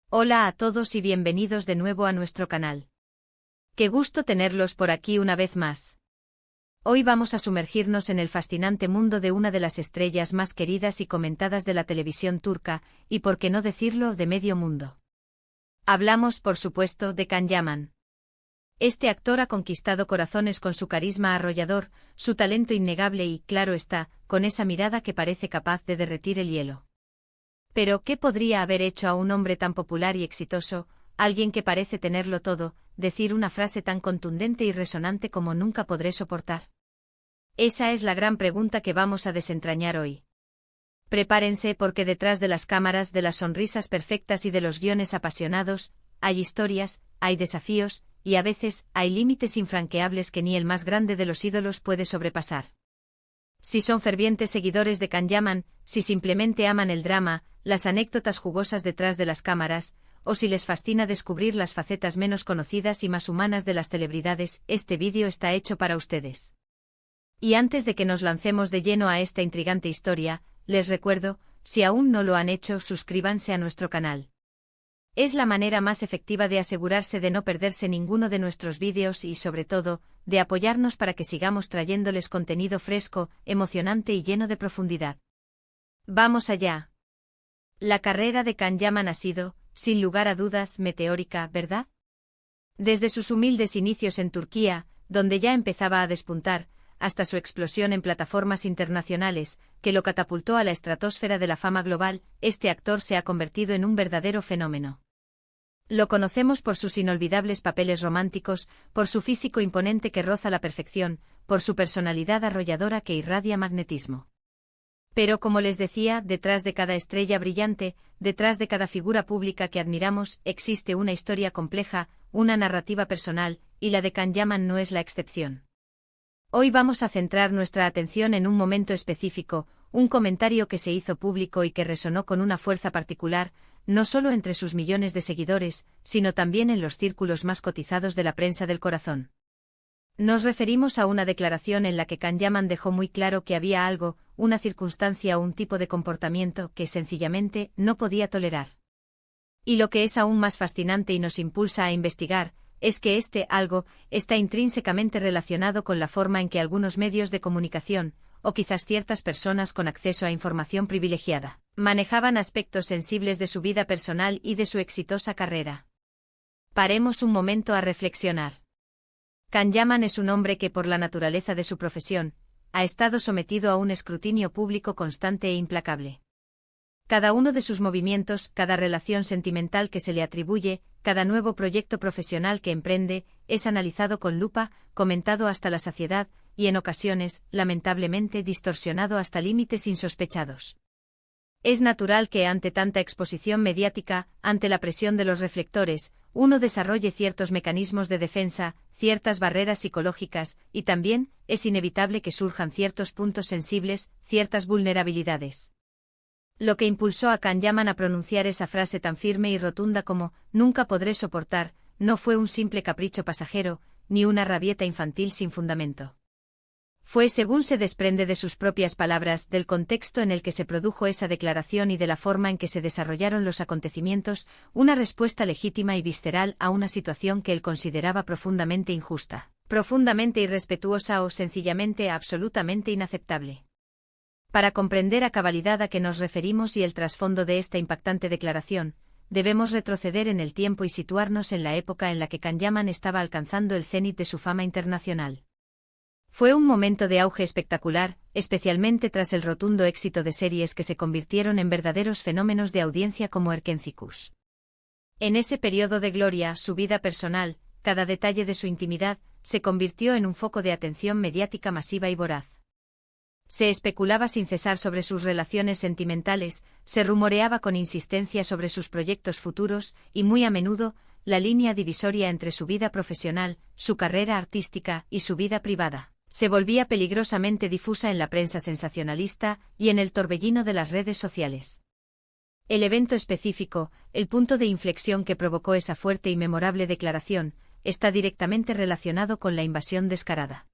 Hola a todos y bienvenidos de nuevo a nuestro canal. Qué gusto tenerlos por aquí una vez más. Hoy vamos a sumergirnos en el fascinante mundo de una de las estrellas más queridas y comentadas de la televisión turca, y por qué no decirlo, de medio mundo. Hablamos, por supuesto, de Can Yaman. Este actor ha conquistado corazones con su carisma arrollador, su talento innegable y, claro está, con esa mirada que parece capaz de derretir el hielo. Pero, ¿qué podría haber hecho a un hombre tan popular y exitoso, alguien que parece tenerlo todo, decir una frase tan contundente y resonante como nunca podré soportar? Esa es la gran pregunta que vamos a desentrañar hoy. Prepárense porque detrás de las cámaras, de las sonrisas perfectas y de los guiones apasionados, hay historias, hay desafíos, y a veces, hay límites infranqueables que ni el más grande de los ídolos puede sobrepasar. Si son fervientes seguidores de Can Yaman, si simplemente aman el drama, las anécdotas jugosas detrás de las cámaras, o si les fascina descubrir las facetas menos conocidas y más humanas de las celebridades, este vídeo está hecho para ustedes. Y antes de que nos lancemos de lleno a esta intrigante historia, les recuerdo, si aún no lo han hecho, suscríbanse a nuestro canal. Es la manera más efectiva de asegurarse de no perderse ninguno de nuestros vídeos y, sobre todo, de apoyarnos para que sigamos trayéndoles contenido fresco, emocionante y lleno de profundidad. ¡Vamos allá! La carrera de Can Yaman ha sido, sin lugar a dudas, meteórica, ¿verdad? Desde sus humildes inicios en Turquía, donde ya empezaba a despuntar, hasta su explosión en plataformas internacionales, que lo catapultó a la estratosfera de la fama global, este actor se ha convertido en un verdadero fenómeno. Lo conocemos por sus inolvidables papeles románticos, por su físico imponente que roza la perfección, por su personalidad arrolladora que irradia magnetismo. Pero como les decía, detrás de cada estrella brillante, detrás de cada figura pública que admiramos, existe una historia compleja, una narrativa personal, y la de Can Yaman no es la excepción. Hoy vamos a centrar nuestra atención en un momento específico, un comentario que se hizo público y que resonó con una fuerza particular, no solo entre sus millones de seguidores, sino también en los círculos más cotizados de la prensa del corazón. Nos referimos a una declaración en la que Can Yaman dejó muy claro que había algo, una circunstancia o un tipo de comportamiento que sencillamente no podía tolerar. Y lo que es aún más fascinante y nos impulsa a investigar, es que este algo está intrínsecamente relacionado con la forma en que algunos medios de comunicación, o quizás ciertas personas con acceso a información privilegiada, manejaban aspectos sensibles de su vida personal y de su exitosa carrera. Paremos un momento a reflexionar. Can Yaman es un hombre que, por la naturaleza de su profesión, ha estado sometido a un escrutinio público constante e implacable. Cada uno de sus movimientos, cada relación sentimental que se le atribuye, cada nuevo proyecto profesional que emprende, es analizado con lupa, comentado hasta la saciedad, y en ocasiones, lamentablemente, distorsionado hasta límites insospechados. Es natural que ante tanta exposición mediática, ante la presión de los reflectores, uno desarrolle ciertos mecanismos de defensa, ciertas barreras psicológicas, y también, es inevitable que surjan ciertos puntos sensibles, ciertas vulnerabilidades. Lo que impulsó a Can Yaman a pronunciar esa frase tan firme y rotunda como «nunca podré soportar», no fue un simple capricho pasajero, ni una rabieta infantil sin fundamento. Fue, según se desprende de sus propias palabras, del contexto en el que se produjo esa declaración y de la forma en que se desarrollaron los acontecimientos, una respuesta legítima y visceral a una situación que él consideraba profundamente injusta, profundamente irrespetuosa o sencillamente absolutamente inaceptable. Para comprender a cabalidad a qué nos referimos y el trasfondo de esta impactante declaración, debemos retroceder en el tiempo y situarnos en la época en la que Can Yaman estaba alcanzando el cenit de su fama internacional. Fue un momento de auge espectacular, especialmente tras el rotundo éxito de series que se convirtieron en verdaderos fenómenos de audiencia como Erkencikus. En ese periodo de gloria, su vida personal, cada detalle de su intimidad, se convirtió en un foco de atención mediática masiva y voraz. Se especulaba sin cesar sobre sus relaciones sentimentales, se rumoreaba con insistencia sobre sus proyectos futuros, y muy a menudo, la línea divisoria entre su vida profesional, su carrera artística y su vida privada, se volvía peligrosamente difusa en la prensa sensacionalista y en el torbellino de las redes sociales. El evento específico, el punto de inflexión que provocó esa fuerte y memorable declaración, está directamente relacionado con la invasión descarada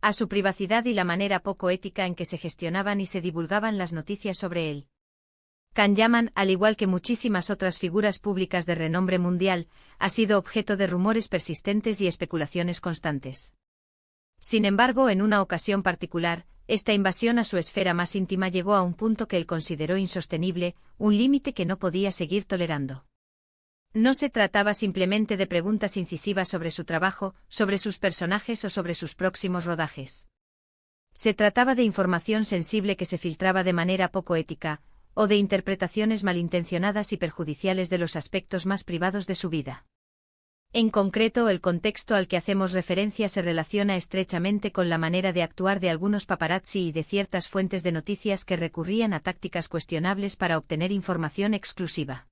a su privacidad y la manera poco ética en que se gestionaban y se divulgaban las noticias sobre él. Can Yaman, al igual que muchísimas otras figuras públicas de renombre mundial, ha sido objeto de rumores persistentes y especulaciones constantes. Sin embargo, en una ocasión particular, esta invasión a su esfera más íntima llegó a un punto que él consideró insostenible, un límite que no podía seguir tolerando. No se trataba simplemente de preguntas incisivas sobre su trabajo, sobre sus personajes o sobre sus próximos rodajes. Se trataba de información sensible que se filtraba de manera poco ética, o de interpretaciones malintencionadas y perjudiciales de los aspectos más privados de su vida. En concreto, el contexto al que hacemos referencia se relaciona estrechamente con la manera de actuar de algunos paparazzi y de ciertas fuentes de noticias que recurrían a tácticas cuestionables para obtener información exclusiva.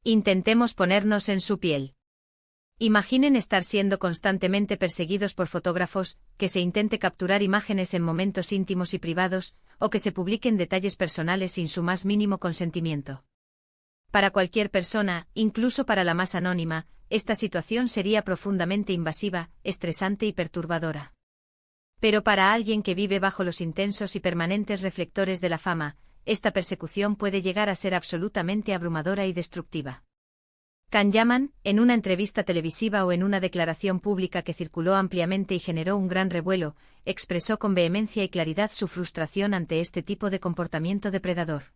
Intentemos ponernos en su piel. Imaginen estar siendo constantemente perseguidos por fotógrafos, que se intente capturar imágenes en momentos íntimos y privados, o que se publiquen detalles personales sin su más mínimo consentimiento. Para cualquier persona, incluso para la más anónima, esta situación sería profundamente invasiva, estresante y perturbadora. Pero para alguien que vive bajo los intensos y permanentes reflectores de la fama, esta persecución puede llegar a ser absolutamente abrumadora y destructiva. Can Yaman, en una entrevista televisiva o en una declaración pública que circuló ampliamente y generó un gran revuelo, expresó con vehemencia y claridad su frustración ante este tipo de comportamiento depredador.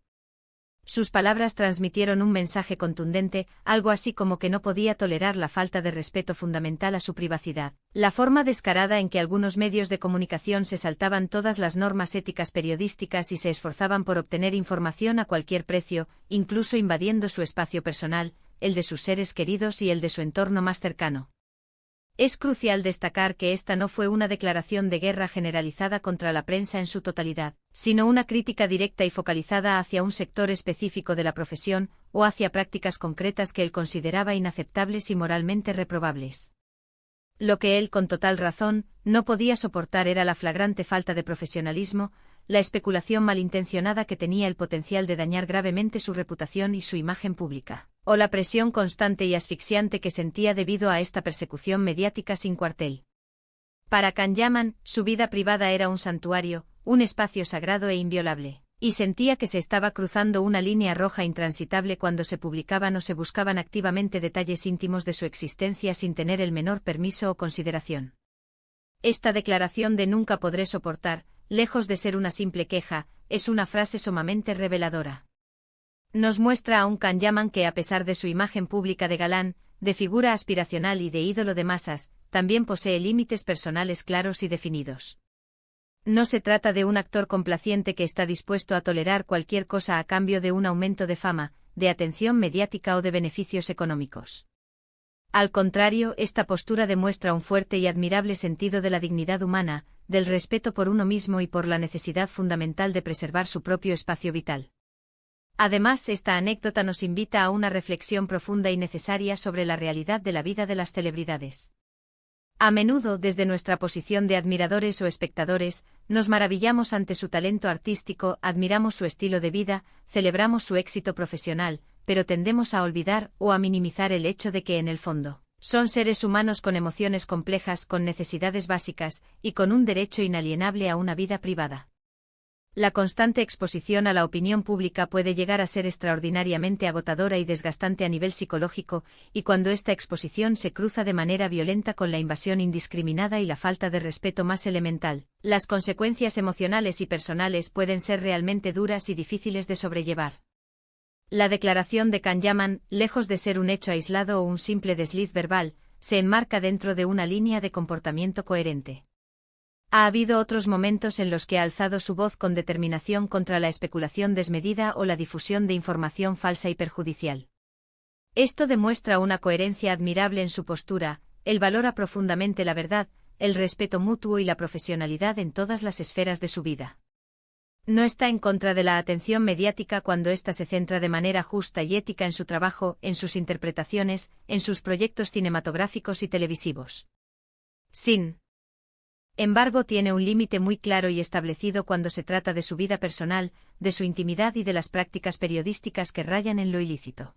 Sus palabras transmitieron un mensaje contundente, algo así como que no podía tolerar la falta de respeto fundamental a su privacidad, la forma descarada en que algunos medios de comunicación se saltaban todas las normas éticas periodísticas y se esforzaban por obtener información a cualquier precio, incluso invadiendo su espacio personal, el de sus seres queridos y el de su entorno más cercano. Es crucial destacar que esta no fue una declaración de guerra generalizada contra la prensa en su totalidad, sino una crítica directa y focalizada hacia un sector específico de la profesión, o hacia prácticas concretas que él consideraba inaceptables y moralmente reprobables. Lo que él, con total razón, no podía soportar era la flagrante falta de profesionalismo, la especulación malintencionada que tenía el potencial de dañar gravemente su reputación y su imagen pública, o la presión constante y asfixiante que sentía debido a esta persecución mediática sin cuartel. Para Can Yaman, su vida privada era un santuario, un espacio sagrado e inviolable, y sentía que se estaba cruzando una línea roja intransitable cuando se publicaban o se buscaban activamente detalles íntimos de su existencia sin tener el menor permiso o consideración. Esta declaración de nunca podré soportar, lejos de ser una simple queja, es una frase sumamente reveladora. Nos muestra a un Can Yaman que, a pesar de su imagen pública de galán, de figura aspiracional y de ídolo de masas, también posee límites personales claros y definidos. No se trata de un actor complaciente que está dispuesto a tolerar cualquier cosa a cambio de un aumento de fama, de atención mediática o de beneficios económicos. Al contrario, esta postura demuestra un fuerte y admirable sentido de la dignidad humana, del respeto por uno mismo y por la necesidad fundamental de preservar su propio espacio vital. Además, esta anécdota nos invita a una reflexión profunda y necesaria sobre la realidad de la vida de las celebridades. A menudo, desde nuestra posición de admiradores o espectadores, nos maravillamos ante su talento artístico, admiramos su estilo de vida, celebramos su éxito profesional, pero tendemos a olvidar o a minimizar el hecho de que en el fondo, son seres humanos con emociones complejas, con necesidades básicas, y con un derecho inalienable a una vida privada. La constante exposición a la opinión pública puede llegar a ser extraordinariamente agotadora y desgastante a nivel psicológico, y cuando esta exposición se cruza de manera violenta con la invasión indiscriminada y la falta de respeto más elemental, las consecuencias emocionales y personales pueden ser realmente duras y difíciles de sobrellevar. La declaración de Can Yaman, lejos de ser un hecho aislado o un simple desliz verbal, se enmarca dentro de una línea de comportamiento coherente. Ha habido otros momentos en los que ha alzado su voz con determinación contra la especulación desmedida o la difusión de información falsa y perjudicial. Esto demuestra una coherencia admirable en su postura, él valora profundamente la verdad, el respeto mutuo y la profesionalidad en todas las esferas de su vida. No está en contra de la atención mediática cuando ésta se centra de manera justa y ética en su trabajo, en sus interpretaciones, en sus proyectos cinematográficos y televisivos. Sin embargo, tiene un límite muy claro y establecido cuando se trata de su vida personal, de su intimidad y de las prácticas periodísticas que rayan en lo ilícito.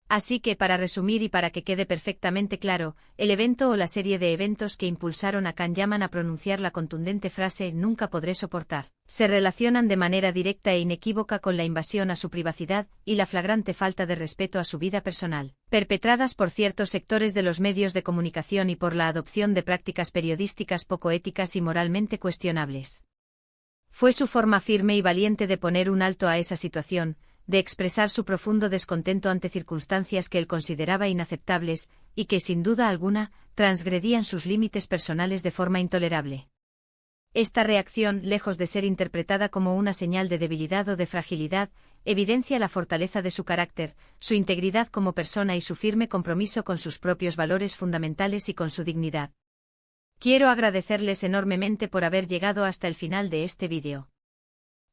Así que, para resumir y para que quede perfectamente claro, el evento o la serie de eventos que impulsaron a Can Yaman a pronunciar la contundente frase «nunca podré soportar», se relacionan de manera directa e inequívoca con la invasión a su privacidad y la flagrante falta de respeto a su vida personal, perpetradas por ciertos sectores de los medios de comunicación y por la adopción de prácticas periodísticas poco éticas y moralmente cuestionables. Fue su forma firme y valiente de poner un alto a esa situación, de expresar su profundo descontento ante circunstancias que él consideraba inaceptables, y que, sin duda alguna, transgredían sus límites personales de forma intolerable. Esta reacción, lejos de ser interpretada como una señal de debilidad o de fragilidad, evidencia la fortaleza de su carácter, su integridad como persona y su firme compromiso con sus propios valores fundamentales y con su dignidad. Quiero agradecerles enormemente por haber llegado hasta el final de este vídeo.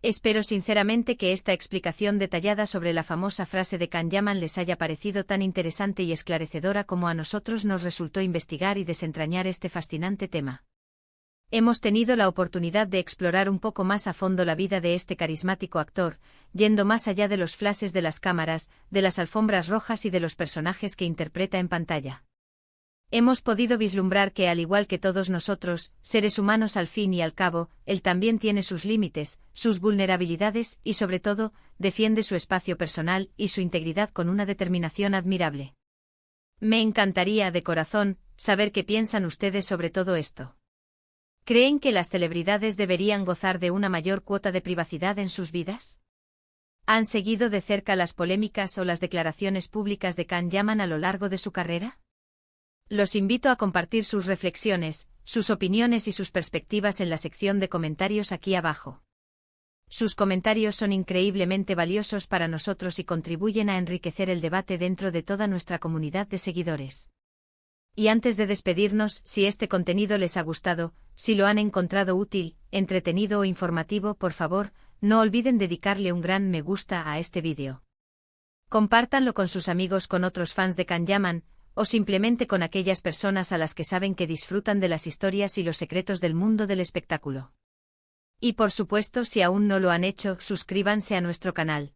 Espero sinceramente que esta explicación detallada sobre la famosa frase de Can Yaman les haya parecido tan interesante y esclarecedora como a nosotros nos resultó investigar y desentrañar este fascinante tema. Hemos tenido la oportunidad de explorar un poco más a fondo la vida de este carismático actor, yendo más allá de los flashes de las cámaras, de las alfombras rojas y de los personajes que interpreta en pantalla. Hemos podido vislumbrar que, al igual que todos nosotros, seres humanos al fin y al cabo, él también tiene sus límites, sus vulnerabilidades y, sobre todo, defiende su espacio personal y su integridad con una determinación admirable. Me encantaría, de corazón, saber qué piensan ustedes sobre todo esto. ¿Creen que las celebridades deberían gozar de una mayor cuota de privacidad en sus vidas? ¿Han seguido de cerca las polémicas o las declaraciones públicas de Can Yaman a lo largo de su carrera? Los invito a compartir sus reflexiones, sus opiniones y sus perspectivas en la sección de comentarios aquí abajo. Sus comentarios son increíblemente valiosos para nosotros y contribuyen a enriquecer el debate dentro de toda nuestra comunidad de seguidores. Y antes de despedirnos, si este contenido les ha gustado, si lo han encontrado útil, entretenido o informativo, por favor, no olviden dedicarle un gran me gusta a este vídeo. Compártanlo con sus amigos, con otros fans de Can Yaman, o simplemente con aquellas personas a las que saben que disfrutan de las historias y los secretos del mundo del espectáculo. Y por supuesto, si aún no lo han hecho, suscríbanse a nuestro canal.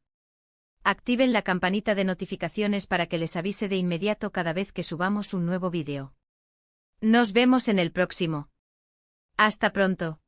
Activen la campanita de notificaciones para que les avise de inmediato cada vez que subamos un nuevo vídeo. Nos vemos en el próximo. Hasta pronto.